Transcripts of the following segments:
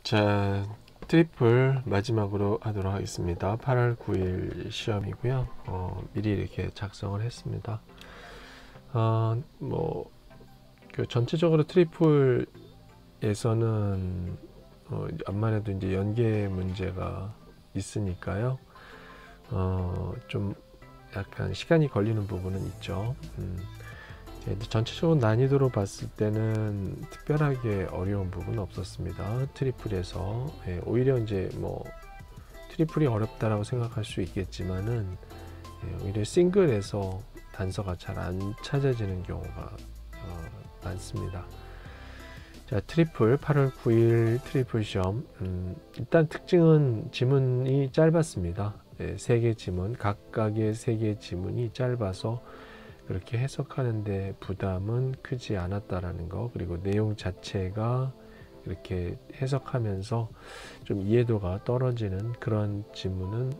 자, 트리플 마지막으로 하도록 하겠습니다. 8월 9일 시험이고요. 미리 이렇게 작성을 했습니다. 전체적으로 트리플에서는 암만 해도 이제 연계 문제가 있으니까요. 좀 약간 시간이 걸리는 부분은 있죠. 전체적으로 난이도로 봤을 때는 특별하게 어려운 부분은 없었습니다. 트리플에서 오히려 이제 트리플이 어렵다라고 생각할 수 있겠지만은 오히려 싱글에서 단서가 잘 안 찾아지는 경우가 많습니다. 자, 트리플 8월 9일 트리플 시험. 일단 특징은 지문이 짧았습니다. 3개 지문, 각각의 3개 지문이 짧아서 그렇게 해석하는데 부담은 크지 않았다라는 거, 그리고 내용 자체가 이렇게 해석하면서 좀 이해도가 떨어지는 그런 지문은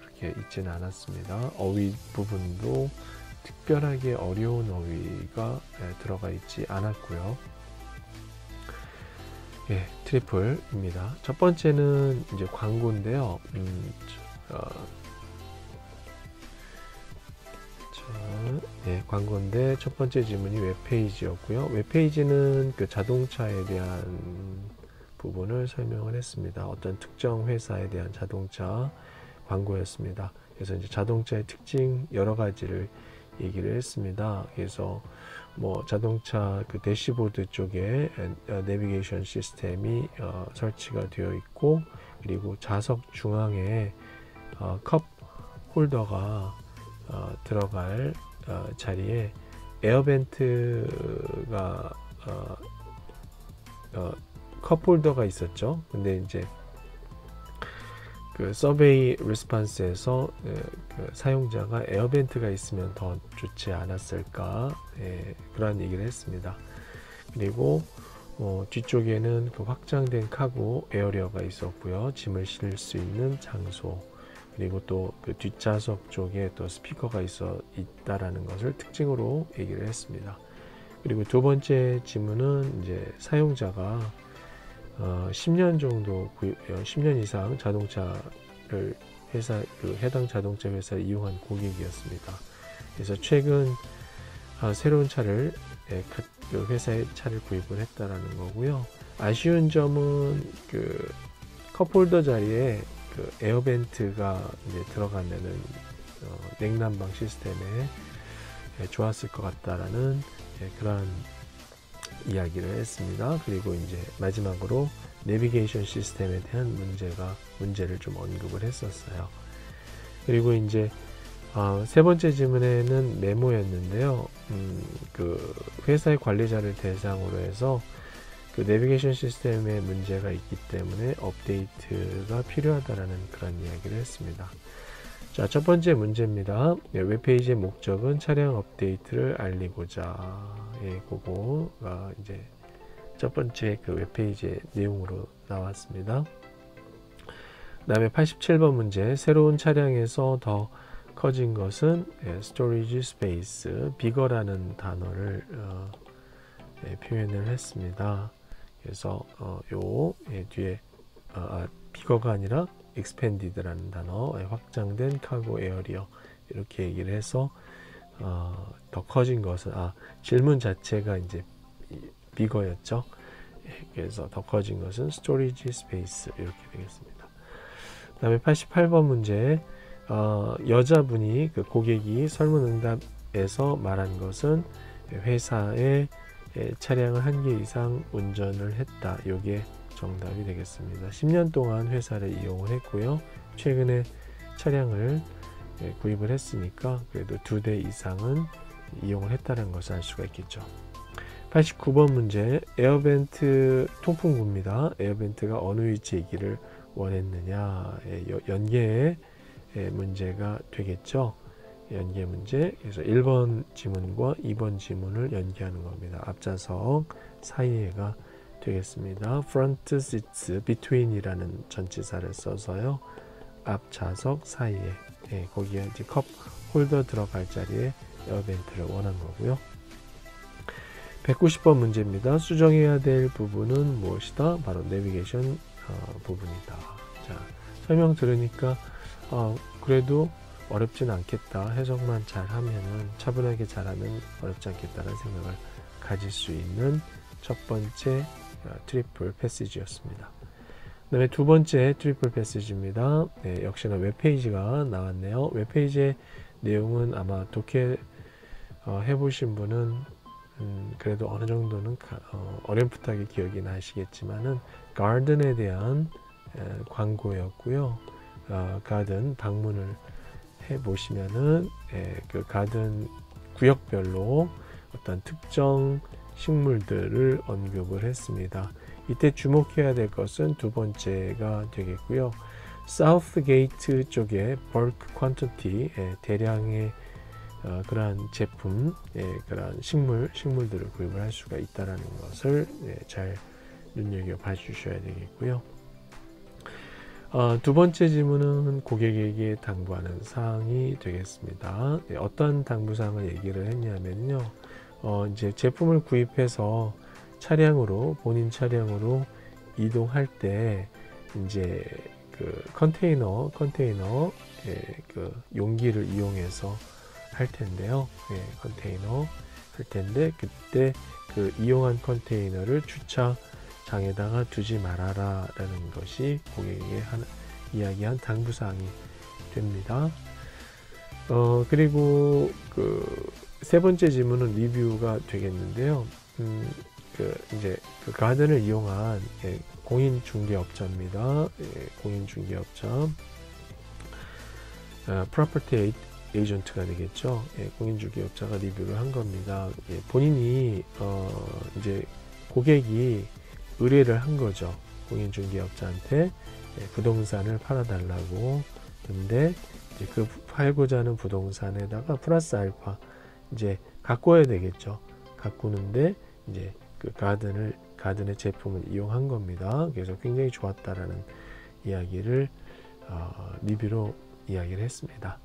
그렇게 있지는 않았습니다. 어휘 부분도 특별하게 어려운 어휘가 들어가 있지 않았고요. 트리플입니다. 첫 번째는 이제 광고인데요. 광고인데 첫 번째 질문이 웹페이지였고요. 웹페이지는 그 자동차에 대한 부분을 설명을 했습니다. 어떤 특정 회사에 대한 자동차 광고였습니다. 그래서 이제 자동차의 특징 여러 가지를 얘기를 했습니다. 그래서 자동차 그 대시보드 쪽에 내비게이션 시스템이 설치가 되어 있고, 그리고 좌석 중앙에 컵 홀더가 들어갈 자리에 에어벤트가 컵홀더가 있었죠. 근데 이제 그 서베이 리스판스에서 그 사용자가 에어벤트가 있으면 더 좋지 않았을까, 그런 얘기를 했습니다. 그리고 뒤쪽에는 그 확장된 카고 에어리어가 있었고요. 짐을 실을 수 있는 장소, 그리고 또 그 뒷좌석 쪽에 또 스피커가 있다라는 것을 특징으로 얘기를 했습니다. 그리고 두 번째 지문은 이제 사용자가 10년 정도 10년 이상 자동차를 해당 자동차 회사를 이용한 고객이었습니다. 그래서 최근 새로운 차를 그 회사의 차를 구입을 했다라는 거고요. 아쉬운 점은 그 컵홀더 자리에 그 에어벤트가 이제 들어가면은 냉난방 시스템에 좋았을 것 같다라는 그런 이야기를 했습니다. 그리고 이제 마지막으로 내비게이션 시스템에 대한 문제를 좀 언급을 했었어요. 그리고 이제 세 번째 질문에는 메모였는데요. 그 회사의 관리자를 대상으로 해서 그 내비게이션 시스템에 문제가 있기 때문에 업데이트가 필요하다라는 그런 이야기를 했습니다. 자, 첫 번째 문제입니다. 웹페이지의 목적은 차량 업데이트를 알리고자. 그거가 이제 첫 번째 그 웹페이지의 내용으로 나왔습니다. 그 다음에 87번 문제. 새로운 차량에서 더 커진 것은 storage space, bigger라는 단어를 표현을 했습니다. 그래서 뒤에 bigger가 아니라 expanded라는 단어, 확장된 카고 에어리어, 이렇게 얘기를 해서 더 커진 것은 질문 자체가 이제 bigger였죠. 그래서 더 커진 것은 storage space, 이렇게 되겠습니다. 그 다음에 88번 문제. 여자분이 그 고객이 설문응답에서 말한 것은 회사에 차량을 1개 이상 운전을 했다. 이게 정답이 되겠습니다. 10년 동안 회사를 이용을 했고요. 최근에 차량을 구입을 했으니까 그래도 2대 이상은 이용을 했다는 것을 알 수가 있겠죠. 89번 문제. 에어벤트 통풍구입니다. 에어벤트가 어느 위치에 있기를 원했느냐. 연계의 문제가 되겠죠. 연계 문제. 그래서 1번 지문과 2번 지문을 연계하는 겁니다. 앞좌석 사이에가 되겠습니다. front seats between이라는 전치사를 써서요. 앞좌석 사이에, 거기에 이제 컵 홀더 들어갈 자리에 에어벤트를 원한 거고요. 190번 문제입니다. 수정해야 될 부분은 무엇이다? 바로 내비게이션 부분이다. 자, 설명 들으니까 그래도 어렵진 않겠다. 해석만 잘하면은 차분하게 잘하면 어렵지 않겠다는 생각을 가질 수 있는 첫 번째 트리플 패시지였습니다. 그 다음에 두 번째 트리플 패시지입니다. 네, 역시나 웹페이지가 나왔네요. 웹페이지의 내용은 아마 독해 해보신 분은 그래도 어느 정도는 어렴풋하게 기억이 나시겠지만은 가든에 대한 광고였고요. 가든 방문을 해 보시면은 그 가든 구역별로 어떤 특정 식물들을 언급을 했습니다. 이때 주목해야 될 것은 두 번째가 되겠고요. 사우스 게이트 쪽에 bulk quantity, 대량의 그러한 제품, 그러한 식물들을 구입을 할 수가 있다는 것을 잘 눈여겨봐 주셔야 되겠고요. 두 번째 질문은 고객에게 당부하는 사항이 되겠습니다. 어떤 당부사항을 얘기를 했냐면요. 이제 제품을 구입해서 본인 차량으로 이동할 때 이제 그 컨테이너 그 용기를 이용해서 할 텐데요. 컨테이너 할 텐데 그때 그 이용한 컨테이너를 주차장에다가 두지 말아라 라는 것이 고객에게 이야기한 당부사항이 됩니다. 그리고 그 세 번째 질문은 리뷰가 되겠는데요. 이제 그 가든을 이용한 공인중개업자입니다. 공인중개업자, 프로퍼티 에이전트가 되겠죠. 공인중개업자가 리뷰를 한 겁니다. 본인이 이제 고객이 의뢰를 한 거죠. 공인중개업자한테 부동산을 팔아달라고. 근데 이제 그 팔고자 하는 부동산에다가 플러스 알파 이제 가꿔야 되겠죠. 가꾸는데 이제 그 가든의 제품을 이용한 겁니다. 그래서 굉장히 좋았다라는 이야기를 리뷰로 이야기를 했습니다.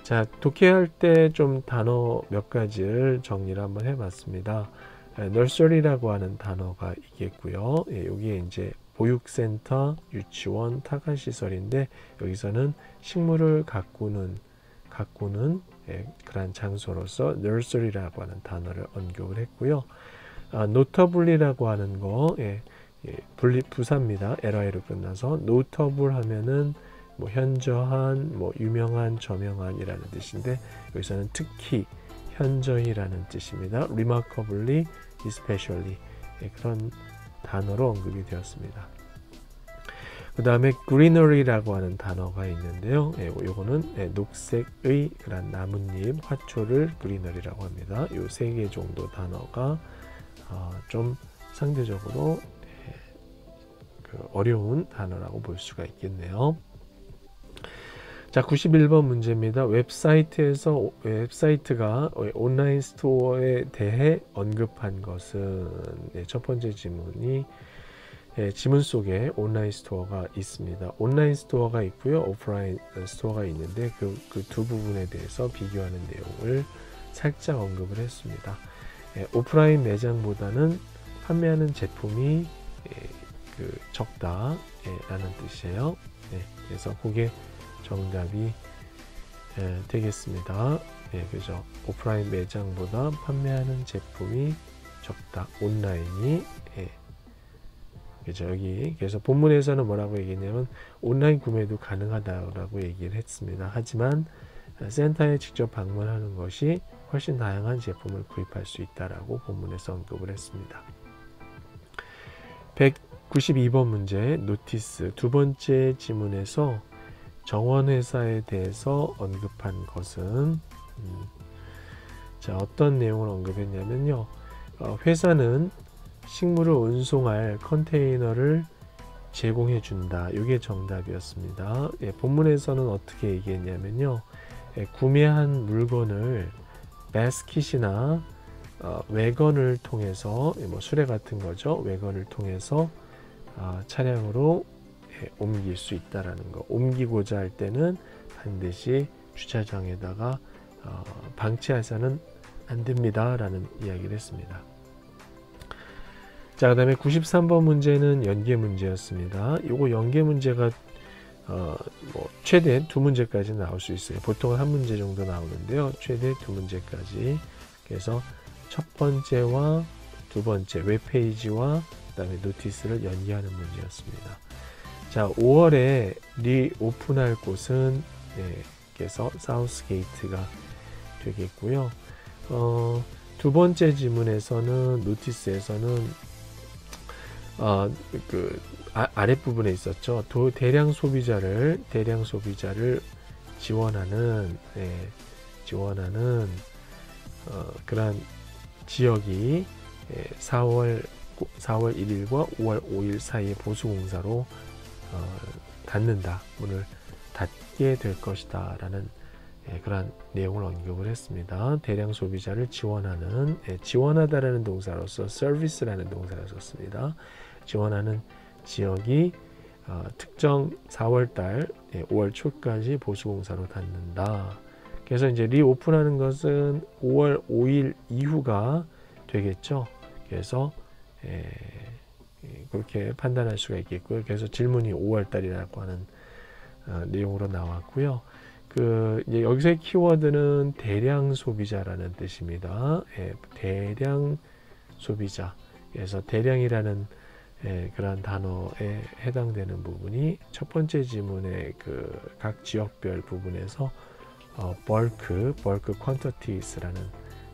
자, 독해할 때 좀 단어 몇 가지를 정리를 한번 해봤습니다. nursery라고 하는 단어가 있겠고요. 여기에 이제 보육센터, 유치원, 타가시설인데 여기서는 식물을 가꾸는 그런 장소로서 nursery라고 하는 단어를 언급을 했고요. notable이라고 하는 거 부사입니다. LI로 끝나서 notable 하면은 뭐 현저한, 뭐 유명한, 저명한이라는 뜻인데 여기서는 특히, 현저히라는 뜻입니다. remarkably, especially 그런 단어로 언급이 되었습니다. 그 다음에 greenery라고 하는 단어가 있는데요. 요거는 녹색의 그런 나뭇잎, 화초를 greenery라고 합니다. 요 세 개 정도 단어가 좀 상대적으로 어려운 단어라고 볼 수가 있겠네요. 자, 91번 문제입니다. 웹사이트가 온라인 스토어에 대해 언급한 것은, 첫 번째 질문이 지문 속에 온라인 스토어가 있습니다. 온라인 스토어가 있고요. 오프라인 스토어가 있는데 그 두 부분에 대해서 비교하는 내용을 살짝 언급을 했습니다. 오프라인 매장보다는 판매하는 제품이 적다라는 뜻이에요. 그래서 그게 정답이 되겠습니다. 그죠? 오프라인 매장보다 판매하는 제품이 적다. 온라인이 그죠? 여기 그래서 본문에서는 뭐라고 얘기했냐면 온라인 구매도 가능하다라고 얘기를 했습니다. 하지만 센터에 직접 방문하는 것이 훨씬 다양한 제품을 구입할 수 있다라고 본문에서 언급을 했습니다. 192번 문제 노티스 두 번째 지문에서 정원회사에 대해서 언급한 것은 자, 어떤 내용을 언급했냐면요. 회사는 식물을 운송할 컨테이너를 제공해 준다. 이게 정답이었습니다. 본문에서는 어떻게 얘기했냐면요. 구매한 물건을 바스킷이나 외건을 통해서 뭐 수레 같은 거죠. 외건을 통해서 차량으로 옮길 수 있다라는 거. 옮기고자 할 때는 반드시 주차장에다가 방치해서는 안 됩니다 라는 이야기를 했습니다. 자, 그 다음에 93번 문제는 연계 문제였습니다. 요거 연계 문제가 최대 2문제까지 나올 수 있어요. 보통은 1문제 정도 나오는데요. 최대 2문제까지. 그래서 첫 번째와 두 번째 웹페이지와 그 다음에 노티스를 연계하는 문제였습니다. 자, 5월에 리오픈할 곳은 그래서 사우스게이트가 되겠고요. 두 번째 지문에서는 노티스에서는 아랫부분에 있었죠. 대량 소비자를 지원하는 그러한 지역이 4월 1일과 5월 5일 사이에 보수공사로 문을 닫게 될 것이다 라는 그러한 내용을 언급을 했습니다. 대량 소비자를 지원하다라는 동사로서 서비스라는 동사를 썼습니다. 지원하는 지역이 특정 4월달 5월 초까지 보수공사로 닫는다. 그래서 이제 리오픈하는 것은 5월 5일 이후가 되겠죠. 그래서 그렇게 판단할 수가 있겠고요. 그래서 질문이 5월달이라고 하는 내용으로 나왔고요. 이제 여기서의 키워드는 대량 소비자라는 뜻입니다. 대량 소비자. 그래서 대량이라는 그런 단어에 해당되는 부분이 첫 번째 지문의 각 지역별 부분에서 bulk quantities라는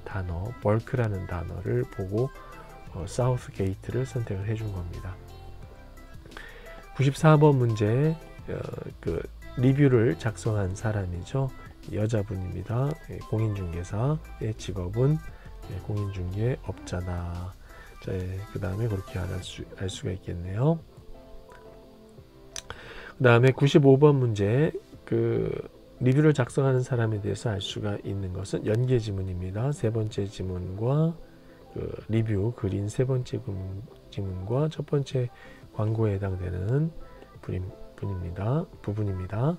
단어, bulk라는 단어를 보고 사우스게이트를 선택을 해준 겁니다. 94번 문제 리뷰를 작성한 사람이죠. 여자분입니다. 공인중개사의 직업은 공인중개업자다. 그 다음에 그렇게 알 수가 있겠네요. 그 다음에 95번 문제 리뷰를 작성하는 사람에 대해서 알 수가 있는 것은 연계 지문입니다. 세 번째 지문과 리뷰 그린 세 번째 지문과 첫 번째 광고에 해당되는 부분입니다.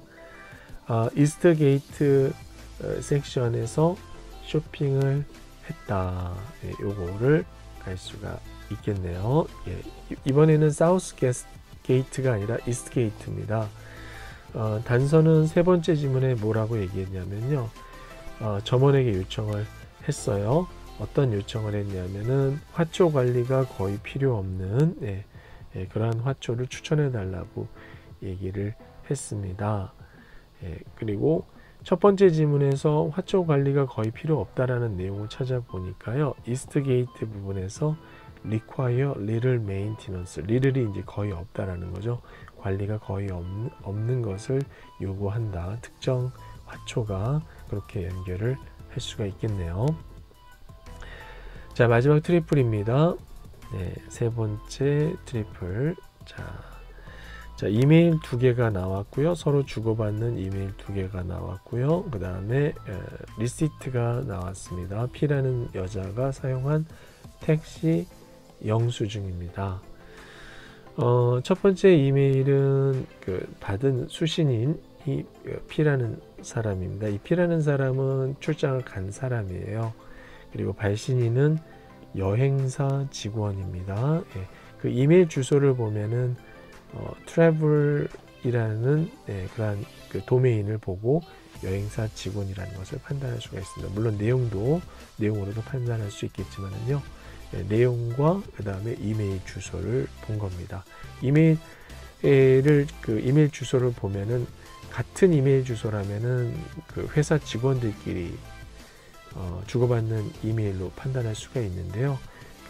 이스트게이트 섹션에서 쇼핑을 했다. 요거를 알 수가 있겠네요. 이번에는 사우스 게이트가 아니라 이스트 게이트입니다. 단서는 세 번째 지문에 뭐라고 얘기했냐면요. 점원에게 요청을 했어요. 어떤 요청을 했냐면은 화초 관리가 거의 필요 없는 그러한 화초를 추천해 달라고 얘기를 했습니다. 그리고 첫 번째 지문에서 화초 관리가 거의 필요 없다라는 내용을 찾아보니까요. 이스트 게이트 부분에서 require little maintenance, little이 이제 거의 없다라는 거죠. 관리가 거의 없는 것을 요구한다. 특정 화초가 그렇게 연결을 할 수가 있겠네요. 자, 마지막 트리플입니다. 세 번째 트리플. 자, 이메일 2개가 나왔고요. 서로 주고받는 이메일 2개가 나왔고요. 그 다음에 리시트가 나왔습니다. P라는 여자가 사용한 택시 영수증입니다. 첫 번째 이메일은 받은 수신인 이 P라는 사람입니다. 이 P라는 사람은 출장을 간 사람이에요. 그리고 발신인은 여행사 직원입니다. 그 이메일 주소를 보면은 travel이라는 그런 도메인을 보고 여행사 직원이라는 것을 판단할 수가 있습니다. 물론 내용으로도 판단할 수 있겠지만은요. 내용과 그 다음에 이메일 주소를 본 겁니다. 이메일 주소를 보면은 같은 이메일 주소라면은 회사 직원들끼리 주고받는 이메일로 판단할 수가 있는데요.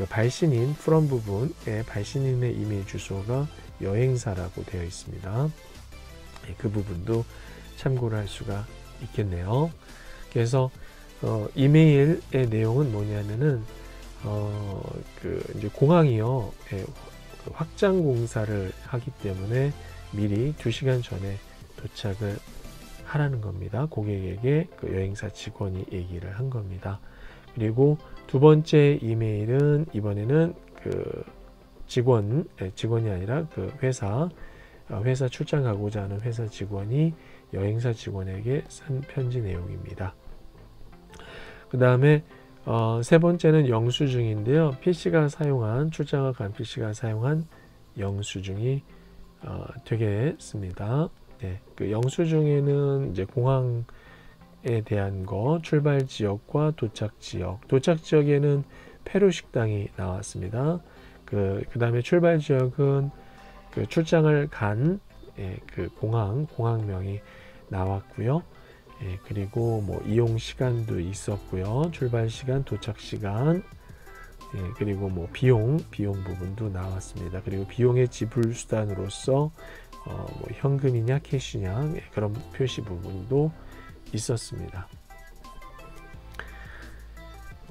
발신인 from 부분에 발신인의 이메일 주소가 여행사라고 되어 있습니다. 그 부분도 참고를 할 수가 있겠네요. 그래서 이메일의 내용은 뭐냐면은 이제 공항이요 확장 공사를 하기 때문에 미리 2시간 전에 도착을 하라는 겁니다. 고객에게 여행사 직원이 얘기를 한 겁니다. 그리고 두 번째 이메일은 이번에는 직원이 아니라 회사 출장 가고자 하는 회사 직원이 여행사 직원에게 쓴 편지 내용입니다. 그 다음에 세 번째는 영수증인데요. PC가 사용한 출장을 간 PC가 사용한 영수증이 되겠습니다. 네, 그 영수증에는 이제 공항에 대한 거, 출발 지역과 도착 지역. 도착 지역에는 페루 식당이 나왔습니다. 그 다음에 출발 지역은 그 출장을 간 그 공항명이 나왔고요. 그리고 뭐 이용 시간도 있었고요. 출발 시간, 도착 시간, 그리고 뭐 비용 부분도 나왔습니다. 그리고 비용의 지불 수단으로서 뭐 현금이냐 캐시냐 그런 표시 부분도 있었습니다.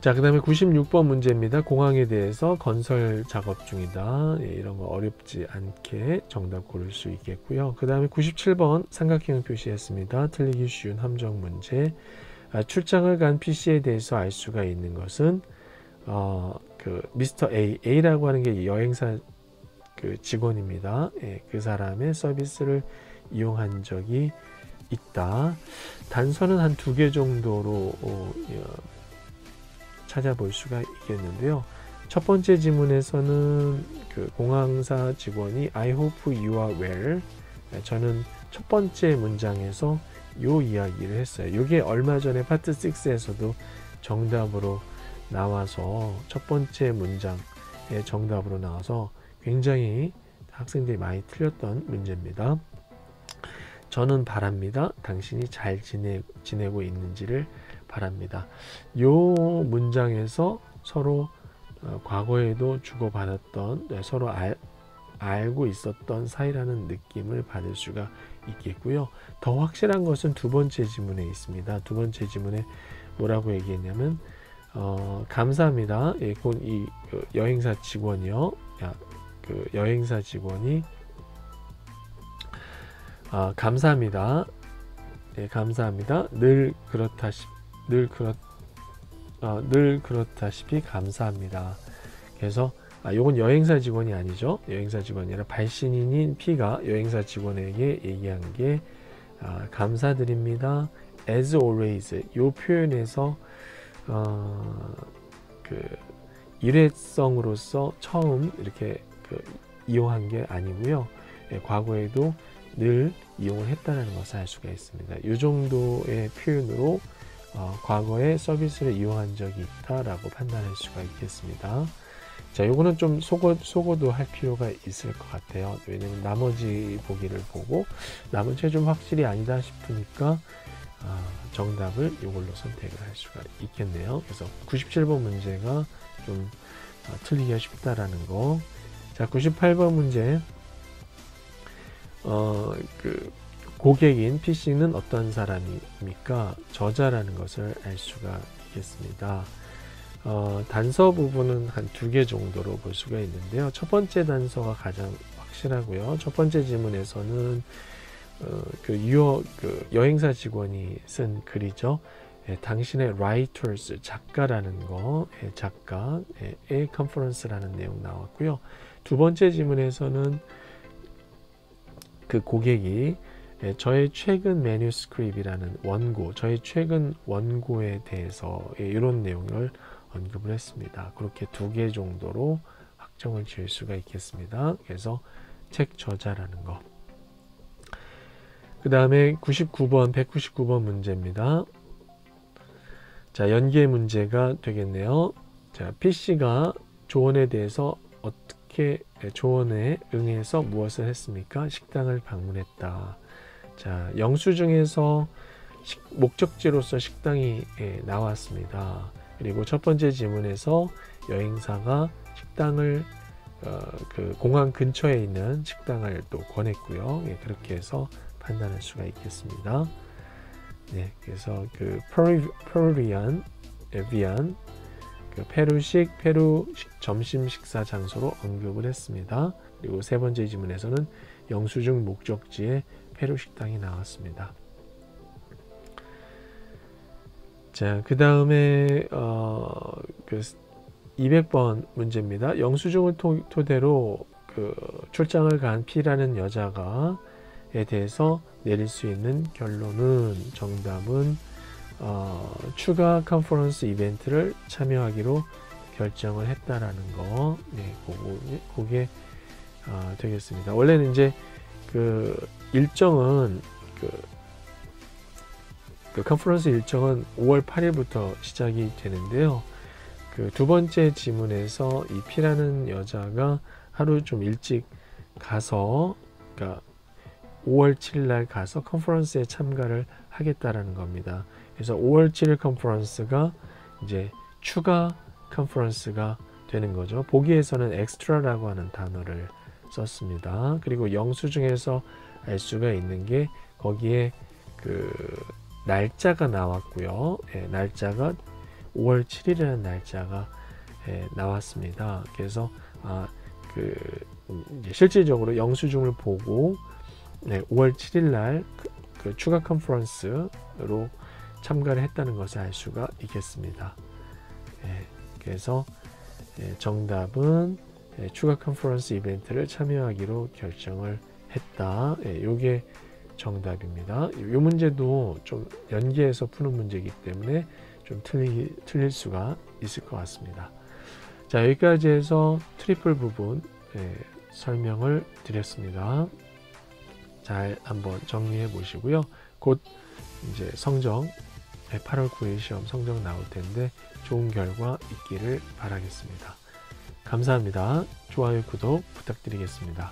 자, 그 다음에 96번 문제입니다. 공항에 대해서 건설 작업 중이다. 이런 거 어렵지 않게 정답 고를 수 있겠고요. 그 다음에 97번 삼각형 표시했습니다. 틀리기 쉬운 함정 문제. 출장을 간 PC에 대해서 알 수가 있는 것은 그 미스터 A라고 하는 게 여행사 그 직원입니다. 그 사람의 서비스를 이용한 적이 있다. 단서는 한 2개 정도로 찾아볼 수가 있겠는데요. 첫 번째 지문에서는 그 공항사 직원이 I hope you are well. 저는 첫 번째 문장에서 요 이야기를 했어요. 이게 얼마 전에 파트 6에서도 정답으로 나와서 첫 번째 문장의 정답으로 나와서 굉장히 학생들이 많이 틀렸던 문제입니다. 저는 바랍니다. 당신이 잘 지내고 있는지를 바랍니다. 요 문장에서 서로 과거에도 주고받았던 서로 알고 있었던 사이라는 느낌을 받을 수가 있겠고요. 더 확실한 것은 두 번째 지문에 있습니다. 두 번째 지문에 뭐라고 얘기했냐면 감사합니다. 이 여행사 직원이요. 그 여행사 직원이 감사합니다. 감사합니다. 늘 그렇다시피 감사합니다. 그래서 요건 여행사 직원이 아니죠. 여행사 직원이 아니라 발신인인 P가 여행사 직원에게 얘기한 게 감사드립니다. As always 요 표현에서 그 일회성으로서 처음 이렇게 이용한 게 아니고요. 과거에도 늘 이용을 했다는 것을 알 수가 있습니다. 이 정도의 표현으로 과거에 서비스를 이용한 적이 있다라고 판단할 수가 있겠습니다. 자, 요거는 좀 속어도 할 필요가 있을 것 같아요. 왜냐면 나머지 보기를 보고 나머지가 좀 확실히 아니다 싶으니까 정답을 이걸로 선택을 할 수가 있겠네요. 그래서 97번 문제가 좀 틀리기가 쉽다라는 거. 자, 98번 문제. 그 고객인 PC는 어떤 사람입니까? 저자라는 것을 알 수가 있겠습니다. 단서 부분은 한 2개 정도로 볼 수가 있는데요. 첫 번째 단서가 가장 확실하고요. 첫 번째 지문에서는 그 여행사 직원이 쓴 글이죠. 당신의 writers, 작가라는 거, 작가의 컨퍼런스라는 내용 나왔고요. 두 번째 지문에서는 그 고객이 저의 최근 매뉴스크립이라는 원고, 저의 최근 원고에 대해서 이런 내용을 언급을 했습니다. 그렇게 2개 정도로 확정을 지을 수가 있겠습니다. 그래서 책 저자라는 거. 그 다음에 199번 문제입니다. 자, 연계 문제가 되겠네요. 자, PC가 조언에 대해서 어떻게 조언에 응해서 무엇을 했습니까? 식당을 방문했다. 자, 영수증에서 목적지로서 식당이 나왔습니다. 그리고 첫 번째 지문에서 여행사가 식당을 그 공항 근처에 있는 식당을 또 권했고요. 그렇게 해서 판단할 수가 있겠습니다. 네, 그래서 그 페루리안 그 페루식 점심 식사 장소로 언급을 했습니다. 그리고 세 번째 지문에서는 영수증 목적지에 페루 식당이 나왔습니다. 자, 그 다음에 그 200번 문제입니다. 영수증을 토대로 그 출장을 간 P라는 여자가에 대해서 내릴 수 있는 결론은 정답은 추가 컨퍼런스 이벤트를 참여하기로 결정을 했다라는 거, 네, 그게 되겠습니다. 원래는 이제 그 일정은 그 컨퍼런스 일정은 5월 8일부터 시작이 되는데요. 그 두 번째 지문에서 이 P라는 여자가 하루 좀 일찍 가서, 그러니까 5월 7일 날 가서 컨퍼런스에 참가를 하겠다라는 겁니다. 그래서 5월 7일 컨퍼런스가 이제 추가 컨퍼런스가 되는 거죠. 보기에서는 extra라고 하는 단어를 썼습니다. 그리고 영수증에서 알 수가 있는 게 거기에 그 날짜가 나왔고요. 예, 날짜가 5월 7일이라는 날짜가 나왔습니다. 그래서 이제 실질적으로 영수증을 보고 5월 7일 날 그 추가 컨퍼런스로 참가를 했다는 것을 알 수가 있겠습니다. 그래서 정답은 추가 컨퍼런스 이벤트를 참여하기로 결정을 했다. 이게 정답입니다. 이 문제도 좀 연계해서 푸는 문제이기 때문에 좀 틀릴 수가 있을 것 같습니다. 자, 여기까지 해서 트리플 부분 설명을 드렸습니다. 잘 한번 정리해 보시고요. 곧 이제 성적 8월 9일 시험 성적 나올 텐데 좋은 결과 있기를 바라겠습니다. 감사합니다. 좋아요, 구독 부탁드리겠습니다.